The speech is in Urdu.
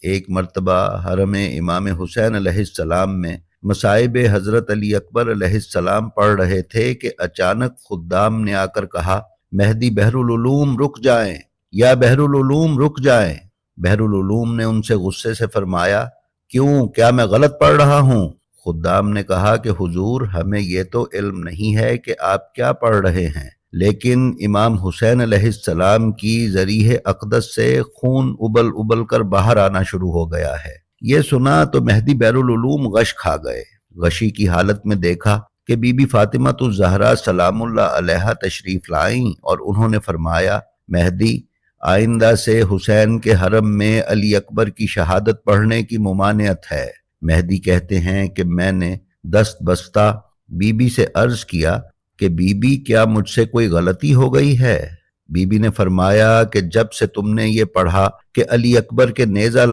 ایک مرتبہ حرم امام حسین علیہ السلام میں مصائب حضرت علی اکبر علیہ السلام پڑھ رہے تھے کہ اچانک خدام نے آ کر کہا، مہدی بحر العلوم رک جائیں، یا بحر العلوم رک جائیں۔ بحر العلوم نے ان سے غصے سے فرمایا، کیوں، کیا میں غلط پڑھ رہا ہوں؟ خدام نے کہا کہ حضور، ہمیں یہ تو علم نہیں ہے کہ آپ کیا پڑھ رہے ہیں، لیکن امام حسین علیہ السلام کی ذریح اقدس سے خون ابل ابل کر باہر آنا شروع ہو گیا ہے۔ یہ سنا تو مہدی بحر العلوم غش کھا گئے۔ غشی کی حالت میں دیکھا کہ بی بی فاطمہ الزہرا سلام اللہ علیہا تشریف لائیں اور انہوں نے فرمایا، مہدی، آئندہ سے حسین کے حرم میں علی اکبر کی شہادت پڑھنے کی ممانعت ہے۔ مہدی کہتے ہیں کہ میں نے دست بستہ بی بی سے عرض کیا کہ بی بی، کیا مجھ سے کوئی غلطی ہو گئی ہے؟ بی بی نے فرمایا کہ جب سے تم نے یہ پڑھا کہ علی اکبر کے نیزہ